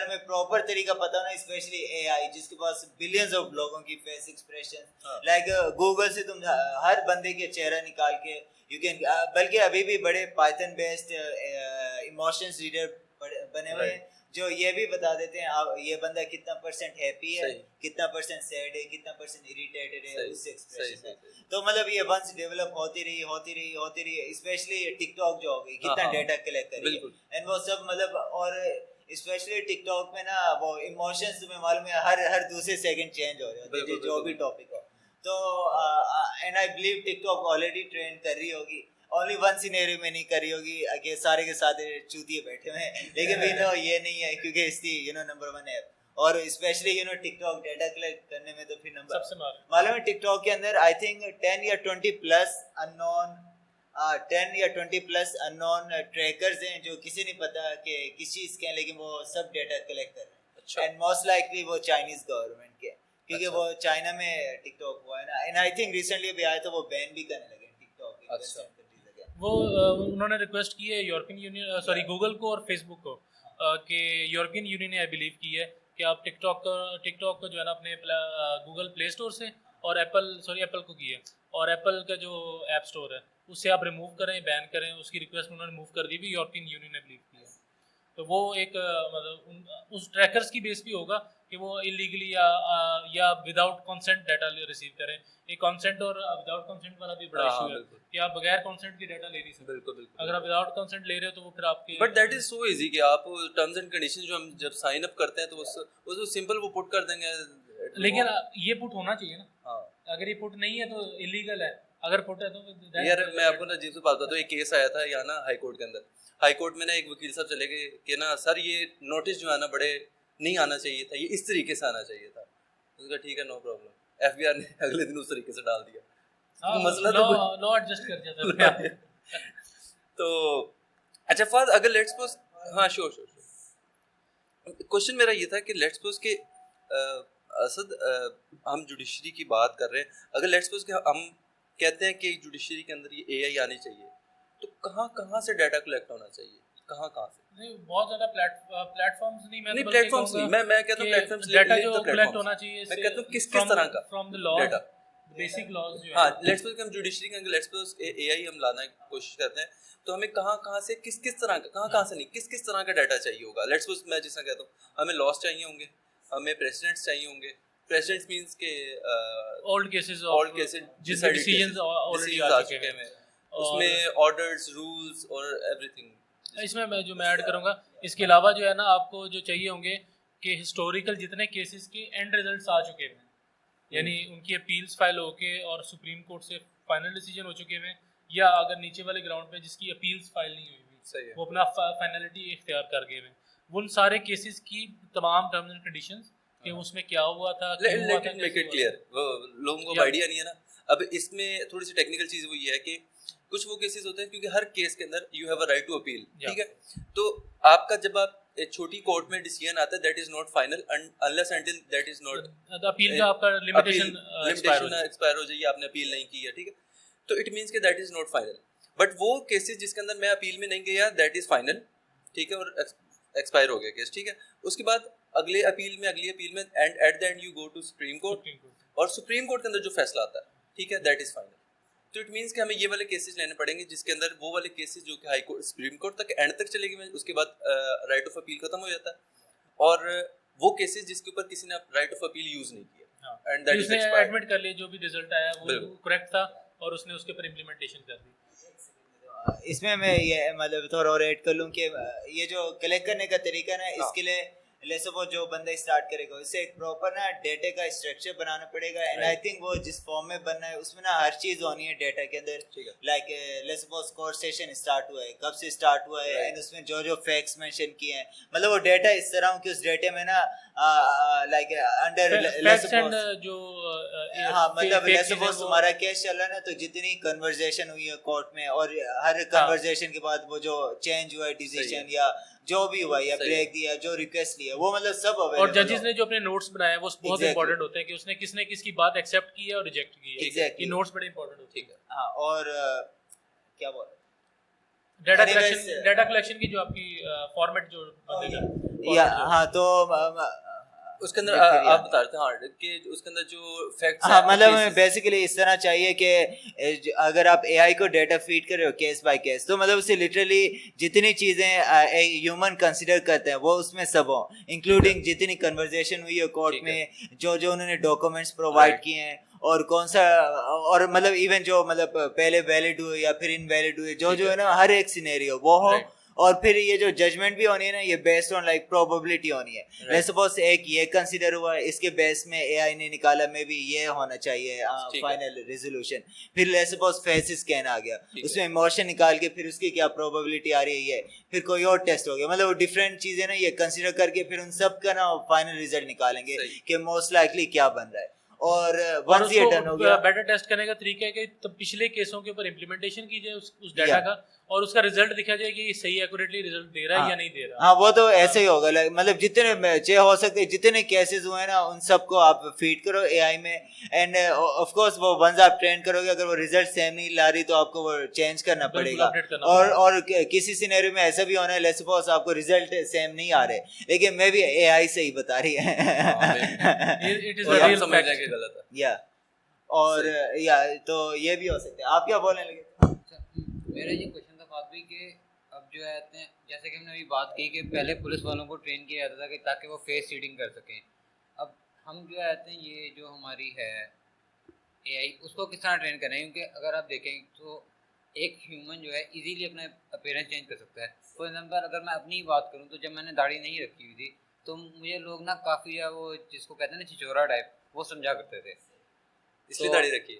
हमें प्रॉपर तरीका पता ना, स्पेशली एआई जिसके पास बिलियंस ऑफ लोगों की फेस एक्सप्रेशन, लाइक गूगल से तुम हर बंदे के चेहरा निकाल के यू कैन, बल्कि अभी भी बड़े पाइथन बेस्ड इमोशंस रीडर बने हुए हैं जो ये भी बता देते हैं आप ये बंदा कितना % हैप्पी है, कितना % सैड है, कितना % इरिटेटेड है, उससे एक्सप्रेशन है। तो मतलब ये वंस डेवलप होती रही, स्पेशली टिकटॉक जो हो गई, कितना डेटा कलेक्ट करी है, एंड वो सब मतलब। और स्पेशली टिकटॉक में ना वो इमोशंस तुम्हें मालूम है हर दूसरे सेकंड चेंज हो रहे होते हैं, जो भी टॉपिक हो। तो and I believe TikTok already trend कर रही होगी, ओनली वन सिनेरियो में नहीं करी होगी कि सारे के साथ चूतिए बैठे हुए हैं, लेकिन वी नो ये नहीं है क्योंकि इसकी नंबर 1 ऐप। और स्पेशली टिकटॉक डेटा कलेक्ट करने में तो फिर नंबर सबसे मालूम है। टिकटॉक के अंदर आई थिंक 10 या 20 प्लस अननोन ट्रैकर्स हैं जो किसी नहीं पता कि किस चीज़ के हैं, लेकिन वो सब डेटा कलेक्ट कर रहे हैं। एंड मोस्ट लाइकली वो चाइनीज गवर्नमेंट के, क्योंकि वो चाइना में टिकटॉक हुआ है ना। एंड आई थिंक रिसेंटली भी आया तो वो बैन भी करने लगे टिकटॉक। वो उन्होंने रिक्वेस्ट की है यूरोपियन यूनियन, गूगल को और फेसबुक को, कि यूरोपियन यूनियन ने आई बिलीव की है कि आप टिकटॉक को जो है ना अपने गूगल प्ले स्टोर से, और एप्पल को की है, और एप्पल का जो ऐप स्टोर है उससे आप रिमूव करें, बैन करें। उसकी रिक्वेस्ट उन्होंने मूव कर दी भी, यूरोपियन यूनियन ने बिलीव की है। तो वो एक मतलब उस ट्रैकर्स की बेस भी होगा कि वो इलीगली या विदाउट कंसेंट डाटा रिसीव करें। ये कंसेंट और विदाउट कंसेंट वाला भी बड़ा इशू है कि आप बगैर कंसेंट की डाटा ले नहीं सकते। बिल्कुल। अगर आप विदाउट कंसेंट ले रहे हो तो वो फिर आपके but that is so easy कि आप टर्म्स एंड कंडीशंस जो हम जब साइन अप करते हैं तो उस सिंपल वो पुट कर देंगे। लेकिन ये पुट होना चाहिए ना। हाँ, अगर ये पुट नहीं है तो इलीगल है, अगर पुट है तो यार मैं आपको ना जिस बात बताता हूँ, एक केस आया था यहाँ ना हाई कोर्ट के अंदर। हाई कोर्ट में ना एक वकील साहब चले गए कि ना सर ये नोटिस जो है ना बड़े नहीं आना चाहिए था, ये इस तरीके से आना चाहिए था। उसका ठीक है, नो प्रॉब्लम। एफबीआर ने अगले दिन उस तरीके से डाल दिया। मसला तो लॉ एडजस्ट कर जाता है। तो अच्छा फर्स्ट अगर लेट्स सपोज, हाँ श्योर, क्वेश्चन मेरा ये था कि लेट्स सपोज कि असद हम जुडिशरी की बात कर रहे हैं, अगर लेट्स सपोज कि हम कहते हैं कि जुडिशरी के अंदर ये एआई आनी चाहिए, तो कहाँ से डाटा कलेक्ट होना चाहिए, कहाँ से? नहीं, बहुत ज्यादा प्लेटफॉर्म्स नहीं प्लेटफॉर्म्स नहीं, मैं कहता हूँ प्लेटफॉर्म्स डाटा जो कलेक्ट होना चाहिए, मैं कहता हूँ किस तरह का from the law data, basic laws जो हाँ लेट्स सपोज हम जुडिशरी के अंदर लेट्स सपोज एआई हम लाना की कोशिश करते हैं, तो हमें कहाँ से किस तरह का, कहाँ से नहीं, किस तरह का डाटा चाहिए होगा। लेट्स सपोज मैं जिस तरह कहता हूँ हमें लॉस चाहिए होंगे, हमें प्रेसिडेंट्स चाहिए होंगे। प्रेसिडेंट्स मींस के ओल्ड केसेस जिसमें डिसीजंस ऑलरेडी आ चुके हैं, उसमें ऑर्डर्स, रूल्स और एवरीथिंग। इसमें मैं ऐड करूंगा, इसके अलावा जो है ना आपको जो चाहिए होंगे कि हिस्टोरिकल जितने केसेस के एंड रिजल्ट्स आ चुके हैं, यानी उनकी अपील्स फाइल होके और सुप्रीम कोर्ट से फाइनल डिसीजन हो चुके हैं, या अगर नीचे वाले ग्राउंड पे जिसकी अपील्स फाइल नहीं हुई सही है, वो अपना फाइनलिटी इख्तियार कर गए हैं, उन सारे केसेस की तमाम टर्म्स एंड कंडीशंस कि उसमें क्या हुआ था, मेक इट क्लियर, लोगों को आइडिया नहीं है ना। अब इसमें थोड़ी सी टेक्निकल चीज वो ये है कि कुछ वो केसेस होते हैं क्योंकि हर केस के अंदर you have a right to appeal, ठीक है, तो आपका जब आप एक छोटी कोर्ट में डिसीजन आता है that is not final unless until that is not appeal का आपका लिमिटेशन एक्सपायर हो जाइए, आपने अपील नहीं की है, ठीक है, तो इट मींस कि that is not final. But वो केसेस जिसके अंदर मैं अपील में नहीं गया दैट इज फाइनल, ठीक है, और एक्सपायर हो गया केस, ठीक है, उसके बाद अगली अपील में and at the end you go to supreme court, और सुप्रीम कोर्ट के अंदर जो फैसला आता है, ठीक है, दैट इज फाइनल। तो इट मींस कि हमें ये वाले केसेस लेने पड़ेंगे जिसके अंदर वो वाले केसेस जो कि हाई कोर्ट सुप्रीम कोर्ट तक एंड तक चलेगी, उसके बाद राइट ऑफ अपील खत्म हो जाता है, और वो केसेस जिसके ऊपर किसी ने राइट ऑफ अपील यूज नहीं किया and that is expired, admit कर लिया जो भी रिजल्ट आया वो करेक्ट था और उसने उसके ऊपर इंप्लीमेंटेशन कर दी। इसमें मैं ये मतलब थोड़ा और ऐड कर लूँ कि ये जो कलेक्ट करने का तरीका ना, इसके लिए लेट्स सपोज जो बंदा स्टार्ट करेगा उससे एक प्रॉपर ना डेटा का स्ट्रक्चर बनाना पड़ेगा, एंड आई थिंक वो जिस फॉर्म में बनना है उसमें ना हर चीज होनी है डेटा के अंदर, like let's suppose court session start हुआ है, कब से स्टार्ट हुआ है, एंड उसमें जो जो फैक्ट्स मेंशन किए हैं, मतलब वो डेटा इस तरह हो कि उस डेटा में ना लाइक अंडर लेट्स सपोज जो हाँ मतलब लेट्स सपोज हमारा केस चल रहा है ना, तो जितनी कन्वर्सेशन हुई है कोर्ट में और हर कन्वर्सेशन के बाद वो जो चेंज हुआ है डिसीजन या जो भी हुआ या ब्रेक दिया, जो रिक्वेस्ट लिया, वो मतलब सब अवेलेबल। और जजेस ने जो अपने नोट्स बनाए वो बहुत इंपॉर्टेंट होते हैं कि उसने किसने किसकी बात एक्सेप्ट की है और रिजेक्ट की है, ये नोट्स बड़े इंपॉर्टेंट होते हैं। हाँ, और क्या बोल डाटा कलेक्शन की जो आपकी फॉर्मेट जो बनेगा या हाँ, तो उसके अंदर आप बता रहे थे हाँ कि उसके अंदर जो फैक्ट्स हाँ मतलब बेसिकली इस तरह चाहिए कि अगर आप एआई को डेटा फीड कर रहे हो केस बाय केस, तो मतलब उसे लिटरली जितनी चीजें ह्यूमन कंसीडर करते हैं वो उसमें सब हो, इंक्लूडिंग जितनी कन्वर्सेशन हुई है कोर्ट में, जो जो उन्होंने डॉक्यूमेंट्स प्रोवाइड किए हैं, और कौन सा, और मतलब इवन जो मतलब पहले वैलिड हुए या फिर इनवैलिड हुए, जो जो है ना हर एक सिनेरियो वो हो, और फिर ये जो जजमेंट भी होनी है ना, ये बेस्ड ऑन लाइक प्रोबेबिलिटी होनी है। लेट्स सपोज एक ये कंसीडर हुआ, इसके बेस में एआई ने निकाला मे बी ये होना चाहिए फाइनल रेजोल्यूशन, फिर लेट्स सपोज फेस स्कैन आ गया, उसमें इमोशन निकाल के फिर उसकी क्या प्रोबेबिलिटी आ रही है, फिर कोई और टेस्ट हो गया, मतलब वो डिफरेंट चीजें ना ये कंसीडर करके फिर उन सब का ना फाइनल रिजल्ट निकालेंगे कि मोस्ट लाइकली क्या बन रहा है। और वंस ये डन हो गया, बेटर टेस्ट करने का तरीका है कि पिछले केसों के ऊपर इंप्लीमेंटेशन की जाए उस डाटा का, और उसका रिजल्ट दिखा जाए कि सही एक्यूरेटली रिजल्ट दे रहा है या नहीं दे रहा। हाँ वो तो ऐसे ही होगा, मतलब जितने चे हो सकते जितने केसेस हुए हैं ना उन सबको आप फीड करो एआई में, एंड ऑफ कोर्स वो वंस आप ट्रेन करोगे, अगर वो रिजल्ट सेम नहीं ला रही तो आपको वो चेंज करना पड़ेगा, और किसी सिनेरियो में ऐसा भी होना है लेट्स सपोज आपको रिजल्ट सेम नहीं आ रहे लेकिन मे बी एआई सही बता रही है, it is a real fact गलत है या, और या तो ये भी हो सकता है। आप क्या बोलने लगे? मेरा ये क्वेश्चन था फादवी के अब जो है जैसे कि हमने अभी बात की कि पहले पुलिस वालों को ट्रेन किया जाता था कि ताकि वो फेस रीडिंग कर सकें। अब हम जो है ये जो हमारी है एआई उसको किस तरह ट्रेन करें, क्योंकि अगर आप देखें तो एक ह्यूमन जो है इजीली अपना अपीयरेंस चेंज कर सकता है। फॉर एग्जांपल अगर मैं अपनी बात करूं तो जब मैंने दाढ़ी नहीं रखी हुई थी तो मुझे लोग ना काफ़ी वो जिसको कहते हैं ना छिछोरा टाइप वो समझा करते थे, इसलिए तो दाढ़ी रखी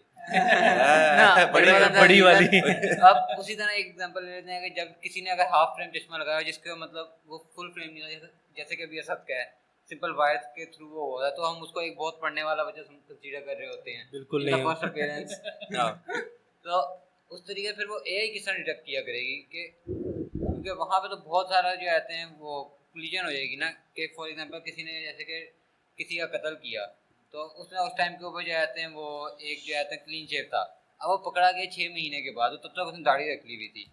ना है। बड़ी वाली। अब उसी तरह एक एग्जांपल ले लेते हैं कि जब किसी ने अगर हाफ फ्रेम चश्मा लगाया जिसके मतलब वो फुल फ्रेम नहीं होता, जैसे कि अभी असद का है सिंपल वायर के थ्रू वो होता है, तो हम उसको एक बहुत पढ़ने वाला बच्चा कंसीडर कर रहे होते हैं बिल्कुल in the नहीं first appearance। तो उस तरीके फिर वो एआई किस तरह डिटेक्ट किया करेगी कि क्योंकि वहाँ पे तो बहुत सारा जो आते हैं वो कोलिजन हो जाएगी ना, कि फॉर एग्जांपल किसी ने जैसे कि किसी का कत्ल किया तो उसने उस टाइम के ऊपर जो आते हैं वो एक जो आते हैं क्लीन शेव था, अब वो पकड़ा गया 6 महीने के बाद, तब तक उसने दाढ़ी रख ली हुई थी,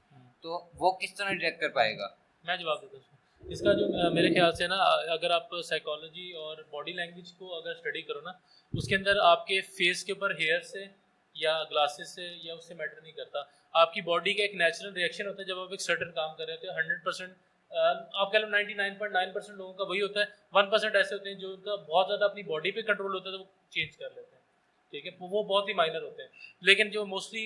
तो वो किस तरह डिटेक्ट कर पाएगा? मैं जवाब देता हूँ इसका। जो मेरे ख्याल से ना, अगर आप साइकोलॉजी और बॉडी लैंग्वेज को अगर स्टडी करो ना, उसके अंदर आपके फेस के ऊपर हेयर से या ग्लासेस से या उससे मैटर नहीं करता। आपकी बॉडी का एक नेचुरल रिएक्शन होता है जब आप एक सर्टन काम कर रहे होते हैं। 100% आप कह लो 99.9% लोगों का वही होता है। 1% ऐसे होते हैं जो उनका बहुत ज़्यादा अपनी बॉडी पे कंट्रोल होता है तो वो चेंज कर लेते हैं, ठीक है, वो बहुत ही माइनर होते हैं। लेकिन जो मोस्टली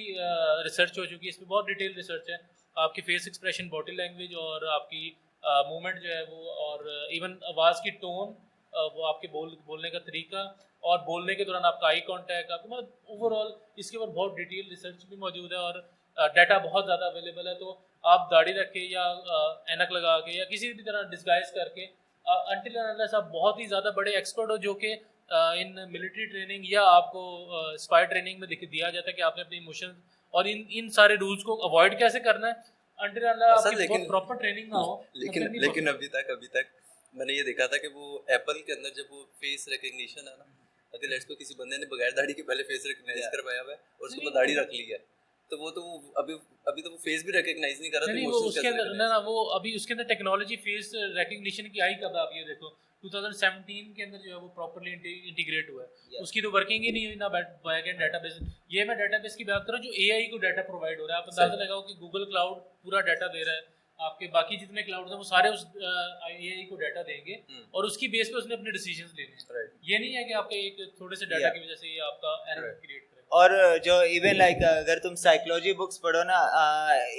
रिसर्च हो चुकी है, इसमें बहुत डिटेल रिसर्च है, आपकी फेस एक्सप्रेशन, बॉडी लैंग्वेज और आपकी मूवमेंट जो है वो, और इवन आवाज़ की टोन, वो आपके बोलने का तरीका और बोलने के दौरान आपका आई कांटेक्ट, आपको मतलब ओवरऑल इसके ऊपर बहुत डिटेल रिसर्च भी मौजूद है और डाटा बहुत ज़्यादा अवेलेबल है। तो आप दाढ़ी रख के या ऐनक लगा के या किसी भी तरह डिस्गाइज करके, अनटिल अनलेस आप बहुत ही ज़्यादा बड़े एक्सपर्ट हो, जो कि इन मिलिट्री ट्रेनिंग या आपको स्पाई ट्रेनिंग में दिया जाता है कि आपने अपने इमोशन और इन सारे रूल्स को अवॉइड कैसे करना है, अनटिल अनलेस आपकी बहुत प्रॉपर ट्रेनिंग ना हो। लेकिन अभी तक मैंने ये देखा था कि वो एप्पल के अंदर जब वो फेस रिकग्निशन है ना, अगर लेट्स को किसी बंदे ने बगैर दाढ़ी के पहले फेस रिकग्नाइज करवाया हुआ है और उसके बाद दाढ़ी रख ली है, तो वो अभी तो वो फेस भी रिकग्नाइज नहीं कर रहा, नहीं, वो उसके अंदर ना वो अभी उसके अंदर टेक्नोलॉजी फेस रिकग्निशन की आई कब, आप ये देखो 2017 के अंदर जो है वो प्रॉपर्ली इंटीग्रेट हुआ है। उसकी तो वर्किंग ही नहीं हुई ना बैक एंड डाटाबेस। ये मैं डाटाबेस की बात कर रहा हूँ जो एआई को डाटा प्रोवाइड हो रहा है। आप अंदाजा लगाओ कि गूगल क्लाउड पूरा डाटा दे रहा है, आपके बाकी जितने क्लाउड हैं वो सारे उस एआई को डाटा देंगे और उसकी बेस पे उसने अपने डिसीजंस लेने हैं। ये नहीं है कि आपके एक थोड़े से डाटा की वजह से ये आपका एरर क्रिएट करे। और जो इवन लाइक अगर तुम साइकोलॉजी बुक्स पढ़ो ना,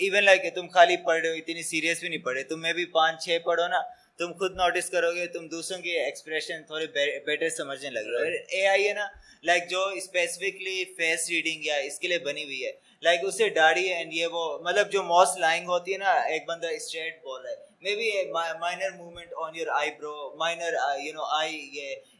इवन लाइक तुम खाली पढ़ रहे हो, इतनी सीरियस भी नहीं पढ़े, तुम्हें भी 5-6 पढ़ो ना, तुम खुद नोटिस करोगे तुम दूसरों के एक्सप्रेशन थोड़े बेटर समझने लग रहे हो। एआई है ना, लाइक जो स्पेसिफिकली फेस रीडिंग या इसके लिए बनी हुई है, लाइक उससे दाढ़ी एंड ये वो, मतलब जो मोस्ट लाइंग होती है ना, एक बंदा स्ट्रेट बोल रहा है, maybe minor movement on your eyebrow, minor eye,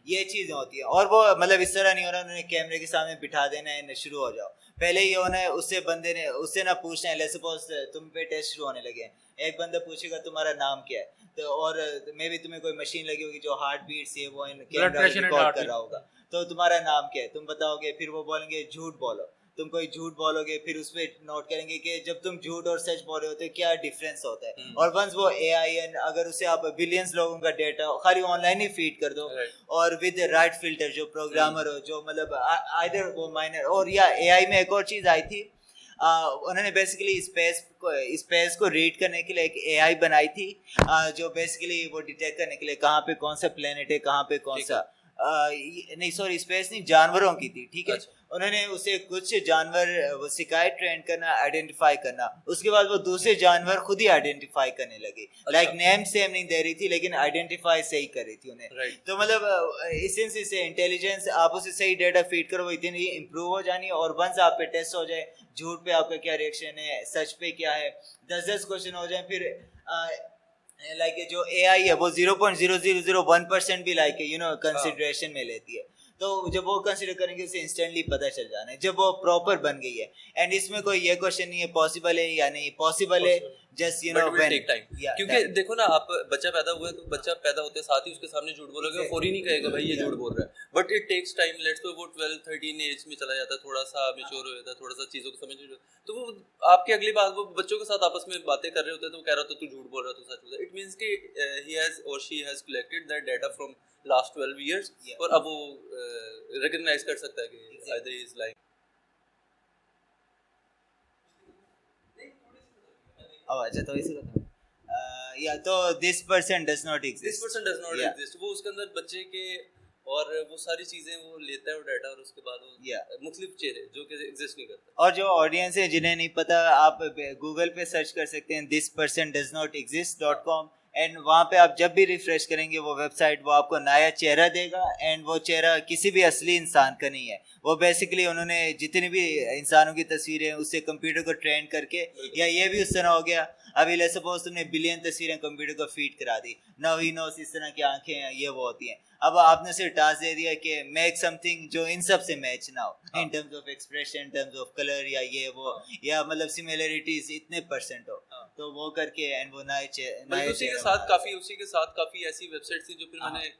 ये चीज़ें होती है। और वो मतलब इस तरह नहीं हो रहा उन्होंने कैमरे के सामने बिठा देना है, शुरू हो जाओ। पहले ये होना है, उससे बंदे ने उससे ना पूछना है, सपोज तुम पे टेस्ट शुरू होने लगे हैं, एक बंदा पूछेगा तुम्हारा नाम क्या है, तो और मे बी तुम्हें कोई मशीन लगी होगी जो हार्ट बीट्स ये वो कैमरा रिकॉर्ड कर रहा होगा, तो तुम्हारा नाम क्या है तुम बताओगे, फिर वो बोलेंगे झूठ बोलो, तुम कोई झूठ बोलोगे, फिर उस पर नोट करेंगे कि जब तुम झूठ और सच बोल रहे होते क्या डिफरेंस होता है। और वंस वो एआई अगर उसे आप बिलियंस लोगों का डेटा खाली ऑनलाइन ही फीड कर दो और विद राइट फिल्टर, जो प्रोग्रामर हो, जो मतलब आइदर वो माइनर, और या एआई में एक और चीज़ आई थी, उन्होंने बेसिकली स्पेस को रीड करने के लिए एक एआई बनाई थी, जो बेसिकली वो डिटेक्ट करने के लिए कहाँ पे कौन सा प्लेनेट है, कहाँ पे कौन सा नहीं सॉरी स्पेस नहीं, जानवरों की थी, ठीक है। उन्होंने उसे कुछ जानवर वो सिखाए ट्रेन करना, आइडेंटिफाई करना, उसके बाद वो दूसरे जानवर खुद ही आइडेंटिफाई करने लगे। लाइक नेम सेम नहीं दे रही थी लेकिन आइडेंटिफाई सही कर रही थी उन्हें। तो मतलब इसेंस से इंटेलिजेंस, आप उसे सही डेटा फीड करो, वो इतनी इम्प्रूव हो जानी है। और वंस आप पे टेस्ट हो जाए, झूठ पे आपका क्या रिएक्शन है, सच पे क्या है, 10 क्वेश्चन हो जाए, फिर लाइक जो एआई है वो 0.0001% भी लाइक कंसिडरेशन में लेती है। तो जब वो कंसिडर करेंगे उसे इंस्टेंटली पता चल जाना है जब वो प्रॉपर बन गई है। एंड इसमें कोई ये क्वेश्चन नहीं है पॉसिबल है या नहीं, पॉसिबल है जस्ट व्हेन टेक टाइम। क्योंकि देखो ना, आप बच्चा पैदा हुआ है तो बच्चा पैदा होते साथ ही उसके सामने झूठ बोलोगे, वो फौरी नहीं कहेगा भाई ये झूठ बोल रहा है, but it takes time. Let's so वो 12-13 एज में चला जाता है, थोड़ा सा मैच्योर हो जाता है, थोड़ा सा चीज़ों को समझ, तो वो आपके अगली बात, वो बच्चों के साथ आपस में बातें कर रहे होते हैं तो वो कह रहा होता है तू झूठ बोल रहा है, तो सच बोल रहा है। इट मींस कि ही हैज और she has collected that data from last 12 years और अब वो रिकॉग्नाइज कर सकता है कि either he is lying। अच्छा तो इसी या तो this person does not this exist. Person does not Yeah. Exist, वो उसके अंदर बच्चे के और वो सारी चीजें वो लेता है वो डाटा, और उसके बाद वो Yeah. मुख्तलिफ चेहरे जो कि एग्जिस्ट नहीं करता। और जो ऑडियंस है जिन्हें नहीं पता, आप गूगल पे सर्च कर सकते हैं this person does not exist.com, and वहाँ पे आप जब भी रिफ्रेश करेंगे वो वेबसाइट, वो आपको नया चेहरा देगा, एंड वो चेहरा किसी भी असली इंसान का नहीं है। वो बेसिकली उन्होंने जितनी भी इंसानों की तस्वीरें उससे कंप्यूटर को ट्रेन करके, या ये भी उस तरह हो गया, अभी ले सपोज तुमने बिलियन तस्वीरें कंप्यूटर को फीड करा दी, नाउ ही नोस इस तरह की आंखें हैं, ये वो होती हैं। अब आपने सिर्फ टास्क दे दिया कि मेक समथिंग जो इन सब से मैच ना हो, in terms of expression, in terms of colour, या ये वो, या मतलब सिमिलरिटीज इतने परसेंट हो, तो वो करके एंड वो नए उसी के साथ काफी ऐसी वेबसाइट थी जो फिर मैंने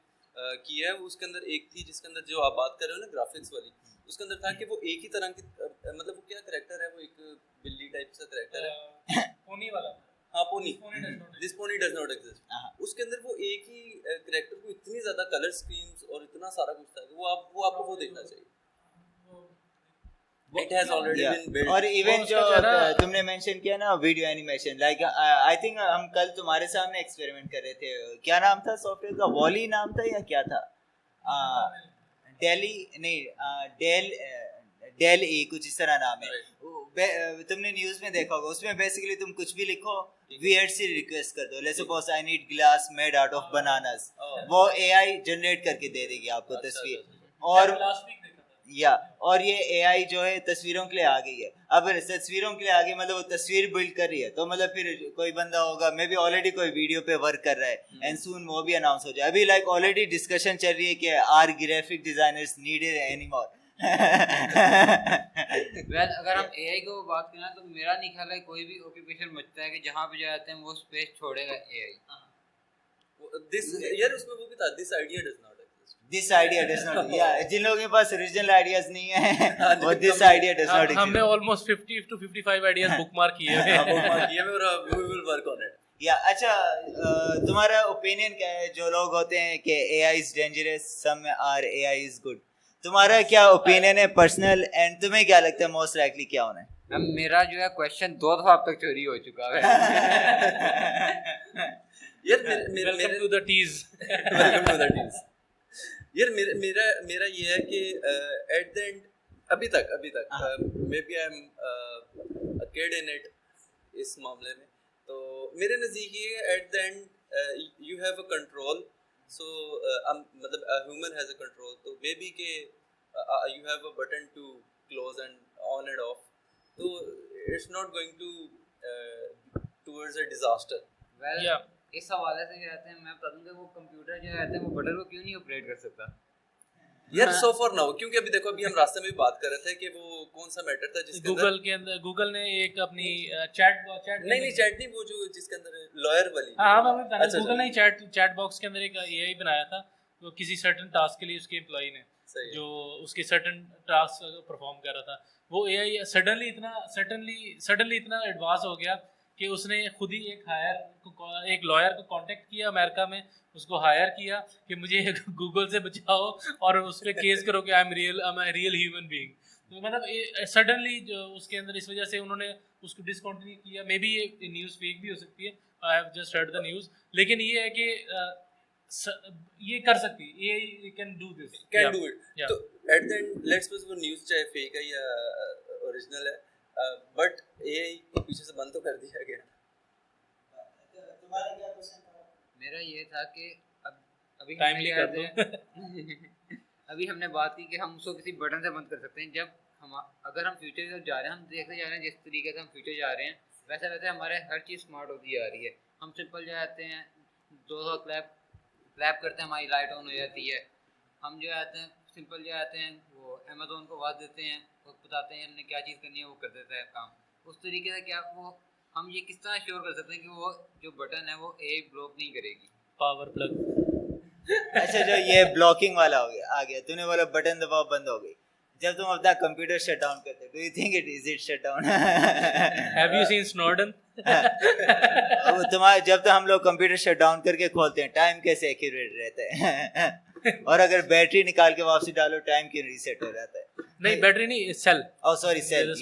की है। उसके अंदर एक थी जिसके अंदर जो आप बात कर रहे हो ना, ग्राफिक्स वाली, उसके अंदर था कि वो एक ही तरह की मतलब वो क्या करैक्टर है, वो एक बिल्ली टाइप सा करैक्टर है, पोनी वाला। हाँ pony, this pony does not exist. उसके अंदर वो एक ही करैक्टर को इतनी ज्यादा कलर स्कीम्स और इतना सारा कुछ था कि वो आपको वो देखना चाहिए। It has already been built. और इवन जो उसका जो है तुमने मेंशन किया ना video animation, like I think हम कल तुम्हारे सामने एक्सपेरिमेंट कर रहे थे, क्या नाम था सॉफ्टवेयर का, वॉली नाम था या क्या था, डेल ई कुछ इस तरह नाम है। तुमने न्यूज़ में देखा होगा, उसमें बेसिकली तुम कुछ भी लिखो, वियर्ड सी रिक्वेस्ट कर दो, let's suppose I need glass made out of bananas, वो एआई जनरेट करके दे देगी आपको तस्वीर। और या और ये एआई जो है तस्वीरों के लिए आ गई है। अब तस्वीरों के लिए आ गई मतलब वो तस्वीर बिल्ड कर रही है, तो मतलब फिर कोई बंदा होगा, मे बी ऑलरेडी कोई वीडियो पे वर्क कर रहा है, एंड सून वो भी अनाउंस हो जाए। अभी लाइक ऑलरेडी डिस्कशन चल रही है कि are graphic designers needed anymore. Well अगर हम एआई को बात करें तो मेरा नहीं ख्याल है कोई भी ऑक्यूपेशन बचता है कि जहाँ पे जाते हैं वो स्पेस छोड़ेगा एआई। दिस यार उसमें वो भी था, this idea does not This idea does not, yeah, जिन लोगों के पास ओरिजिनल आइडियाज नहीं है वो this idea does not exist। हमने ऑलमोस्ट 50 to 55 आइडियाज बुकमार्क किए हैं। बुकमार्क किए और we will work on it। या अच्छा, तुम्हारा ओपिनियन क्या है? जो लोग होते हैं कि AI is dangerous, some are AI is good, तुम्हारा क्या ओपिनियन है पर्सनल, एंड तुम्हें क्या लगता है मोस्ट लाइकली क्या होना है? मैम मेरा जो है क्वेश्चन 2 दफा अब तक चोरी हो चुका है। यार welcome to the tees. Welcome to the tees. यार मेरा ये है कि एट द एंड अभी तक maybe I am a kid in it इस मामले में, तो मेरे नज़दीक ये at the end you have a control, so मतलब ह्यूमन हैज़ अ कंट्रोल, तो मे बी के you have a button to close and on and off, तो it's not going to towards a disaster. Well इस हवाले से जो रहते हैं मैं बता दूंगा, वो कंप्यूटर जो रहते हैं वो बटन को क्यों नहीं ऑपरेट कर सकता यार सो फॉर नाउ, क्योंकि अभी देखो अभी हम रास्ते में भी बात कर रहे थे कि वो कौन सा मैटर था जिसके गूगल के अंदर गूगल ने एक अपनी चैट नहीं वो जो जिसके अंदर लॉयर वाली, हाँ मैं बता, गूगल ने चैट बॉक्स के अंदर एक एआई बनाया था, तो किसी सर्टेन टास्क के लिए उसके एम्प्लॉई ने जो उसके सर्टेन टास्क परफॉर्म कर रहा था, वो एआई सडनली इतना एडवांस हो गया कि उसने खुद ही एक लॉयर को कांटेक्ट किया अमेरिका में, उसको हायर किया कि मुझे गूगल से बचाओ और उस पर केस करो कि I am real human being. तो मतलब सडनली जो उसके अंदर इस वजह से उन्होंने उसको डिसकंटिन्यू किया। मे बी ये न्यूज़ फेक भी हो सकती है, I have just heard the news, लेकिन ये है कि ये कर सकती है, ये can do this, can do it. तो at the end let's suppose वो न्यूज़ चाहे फेक है या ओरिजिनल है, बट एआई को पीछे से बंद तो कर दिया गया। तुम्हारा क्या क्वेश्चन था? मेरा ये था कि अभी टाइमली कर दो। अभी हमने बात की कि हम उसको किसी बटन से बंद कर सकते हैं। जब हम अगर हम फ्यूचर की तरफ जा रहे हैं, हम देखते जा रहे हैं जिस तरीके से हम फ्यूचर जा रहे हैं वैसे वैसे हमारे हर चीज़ स्मार्ट होती जा रही है। हम सिंपल जाते हैं, 2 क्लैप करते हैं, हमारी लाइट ऑन हो जाती है। हम जो आते हैं सिंपल जो आते हैं वो अमेज़ोन को आवाज़ देते हैं, वो बताते हैं हमने क्या चीज़ करनी है, वो कर देता है काम। उस तरीके से क्या वो हम ये किस तरह श्योर कर सकते हैं कि वो जो बटन है वो एआई ब्लॉक नहीं करेगी? Power plug. अच्छा, जो ये ब्लॉकिंग वाला आ गया, तूने बोला बटन दबाओ बंद हो गई। जब तुम अपना कंप्यूटर शट डाउन करते, do you think it shut down? Have you seen Snowden? तुम्हारा जब तक हम लोग कंप्यूटर शट डाउन करके खोलते हैं, टाइम कैसे एक्यूरेट रहता है? और अगर बैटरी निकाल के वापसी डालो, टाइम क्यों रीसेट हो जाता है? नहीं बैटरी नहीं, सेल। Oh sorry, cell.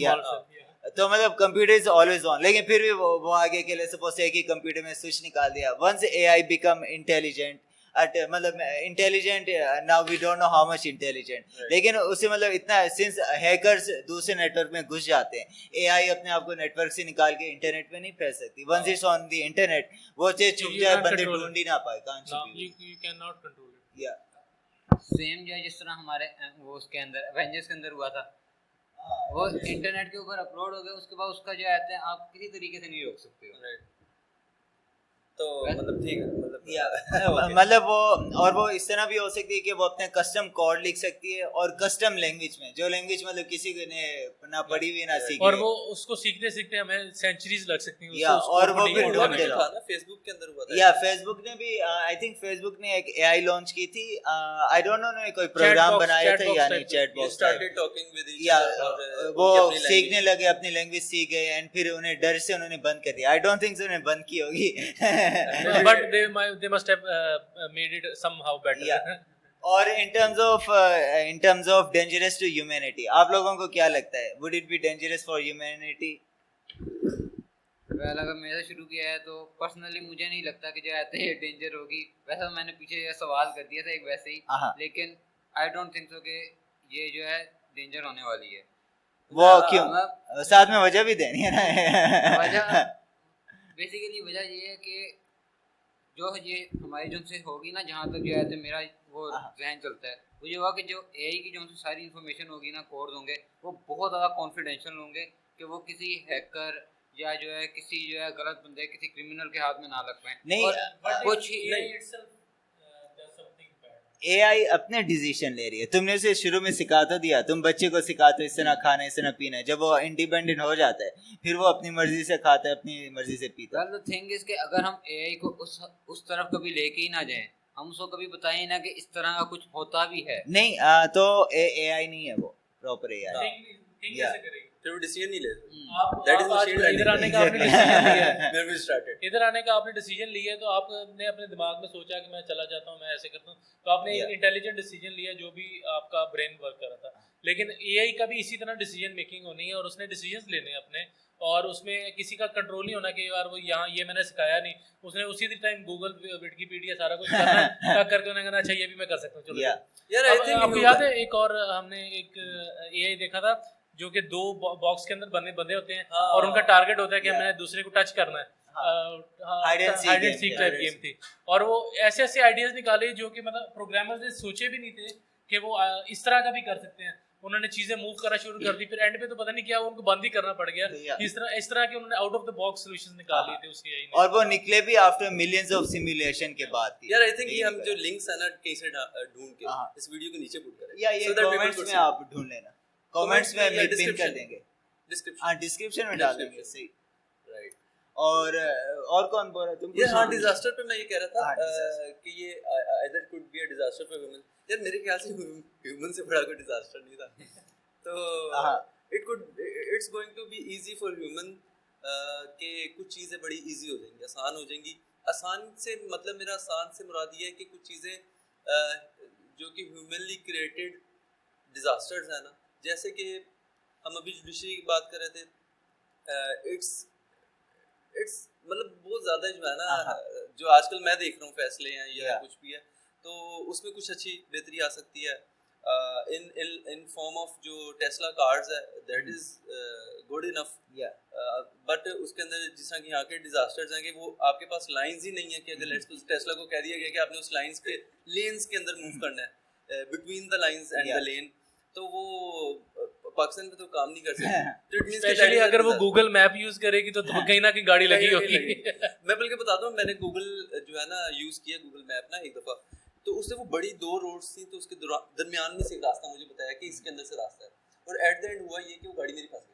तो मतलब कंप्यूटर इज ऑलवेज ऑन, लेकिन फिर भी वो आगे के लिए सपोज है कि कंप्यूटर में स्विच निकाल दिया, वंस एआई बिकम इंटेलिजेंट मतलब intelligent, now we don't know how much intelligent, लेकिन उसे मतलब इतना सिंस हैकर्स दूसरे नेटवर्क में घुस जाते हैं, एआई अपने आप को नेटवर्क से निकाल के इंटरनेट पे नहीं फैल सकती, once it's on the internet वो चाहे छुप जाए बंदे ढूंढ ही ना पाए, you cannot control it. या सेम जो है जिस तरह हमारे वो उसके अंदर एवेंजर्स के अंदर हुआ था, वो इंटरनेट के ऊपर अपलोड हो गया, उसके बाद उसका जो आते हैं आप किसी तरीके से नहीं रोक सकते हो। Right. तो मतलब ठीक है, मतलब मतलब वो, और वो इस तरह भी हो सकती है कि वो अपने कस्टम कोड लिख सकती है और कस्टम लैंग्वेज में, जो लैंग्वेज मतलब किसी ने ना पढ़ी हुई ना सीखी, और वो उसको सीखते सीखते हमें सेंचुरीज लग सकती हैं या और वो भी ढूंढ के था ना फेसबुक के अंदर हुआ था, या फेसबुक ने भी आई थिंक फेसबुक ने एक एआई लॉन्च की थी, आई डोंट नो ने कोई प्रोग्राम बनाया था या नहीं, chat box started talking with each या अदर, वो सीखने लगे, अपनी लैंग्वेज सीख गए, एंड फिर उन्हें डर से उन्होंने बंद कर दिया, आई डोंट थिंक उन्होंने बंद की होगी but they must have made it somehow better. Yeah. और in terms of dangerous to humanity, आप लोगों को क्या लगता है, would it be dangerous for humanity? Well अगर मेरा शुरू किया है तो पर्सनली मुझे नहीं लगता कि जो आते हैं डेंजर होगी, वैसे तो मैंने पीछे ये सवाल कर दिया था एक वैसे ही, लेकिन आई डोंट थिंक सो कि ये जो है डेंजर होने वाली है। वो क्यों, साथ में वजह भी देनी है ना वजह बेसिकली वजह ये है कि जो ये हमारी जो से होगी ना, जहाँ तक जो है मेरा वो जहन चलता है, वो ये हुआ कि जो एआई की जो सारी इन्फॉर्मेशन होगी ना, कोड्स होंगे, वो बहुत ज़्यादा कॉन्फिडेंशियल होंगे कि वो किसी हैकर या जो है किसी जो है गलत बंदे, किसी क्रिमिनल के हाथ में ना लग पाए। नहीं, कुछ एआई अपने डिसीजन ले रही है, तुमने उसे शुरू में सिखा तो दिया, तुम बच्चे को सिखाते हो इस तरह खाना, इस तरह पीना, जब वो इंडिपेंडेंट हो जाता है फिर वो अपनी मर्जी से खाता है, अपनी मर्जी से पीता है। द थिंग इज कि अगर हम एआई को उस तरफ कभी लेके ही ना जाएं, हम उसको कभी बताएं ना कि इस तरह का कुछ होता भी है, नहीं तो एआई नहीं है वो प्रॉपर एआई, फिर वो डिसीजन नहीं ले, दैट इज मशीन लर्निंग। इधर आने का आपने डिसीजन लिया है, Where we started. इधर आने का आपने डिसीजन लिया है, तो आपने अपने दिमाग में सोचा कि मैं चला जाता हूँ, मैं ऐसे करता हूँ, तो आपने एक इंटेलिजेंट डिसीजन लिया जो भी आपका ब्रेन वर्क कर रहा था। लेकिन एआई का भी इसी तरह डिसीजन मेकिंग होनी है और उसने डिसीजंस लेने हैं अपने, और उसमें किसी का कंट्रोल नहीं होना कि यार वो यहाँ ये मैंने सिखाया नहीं, उसने उसी टाइम गूगल विकिपीडिया सारा कुछ करना करके उन्हें कहना अच्छा ये भी मैं कर सकता हूँ, चलो यार आई थिंक आपको याद है एक और हमने एक एआई देखा था जो कि दो बॉक्स के अंदर बंदे होते हैं और उनका टारगेट होता है कि हमने दूसरे को टच करना है, hide and seek type game थी, और वो ऐसे ऐसे आइडियाज निकाले जो कि मतलब प्रोग्रामर्स ने सोचे भी नहीं थे कि वो इस तरह का भी कर सकते हैं। उन्होंने चीजें मूव करना शुरू कर दी, फिर एंड पे तो पता नहीं क्या उनको बंद ही करना पड़ गया। इस तरह के उन्होंने out of the box solutions निकाल लिए थे उसके एआई ने, और वो निकले भी आफ्टर मिलियंस ऑफ सिमुलेशन के बाद। यार आई थिंक ये हम जो लिंक्स है ना कहीं से ढूंढ के इस वीडियो के नीचे पुट करें, या ये कमेंट्स में आप ढूंढ लेना, कमेंट्स में पिन कर देंगे, डिस्क्रिप्शन में डाल देंगे, सही राइट। और कौन बोल रहा, तुम? हाँ, डिजास्टर पे मैं ये कह रहा था कि ये either could be a disaster for human. यार मेरे ख्याल से ह्यूमन से बड़ा कोई डिजास्टर नहीं था, तो it's going to be easy for human कि कुछ चीज़ें बड़ी इजी हो जाएंगी, आसान हो जाएंगी। आसान से मतलब मेरा आसान से मुराद ये है कि कुछ चीज़ें जो कि ह्यूमनली क्रिएटेड डिजास्टर्स है ना, जैसे कि हम अभी जुडिशरी की बात कर रहे थे, इट्स मतलब बहुत ज़्यादा जो है ना, जो आजकल मैं देख रहा हूँ फैसले हैं या कुछ भी है, तो उसमें कुछ अच्छी बेहतरी आ सकती है इन फॉर्म ऑफ जो टेस्ला कार्स है, that is good enough, but उसके अंदर जिस तरह की यहाँ के डिजास्टर्स हैं कि वो आपके पास लाइंस ही नहीं है कि अगर टेस्ला को कह दिया गया कि आपने उस लाइंस के लेन्स के अंदर मूव करना है, between the lines and the lane, तो वो पाकिस्तान में तो काम नहीं कर सकते। तो स्पेशली अगर वो गूगल मैप यूज करेगी तो कहीं ना कहीं गाड़ी लगी होगी। मैं बल्कि बताता हूँ, मैंने गूगल जो है ना यूज किया, गूगल मैप ना एक दफ़ा, तो उससे वो बड़ी 2 रोड्स थी, तो उसके दरमियान में से एक रास्ता मुझे बताया कि इसके अंदर से रास्ता है, और एट द एंड हुआ ये कि वो गाड़ी मेरी फंस गई।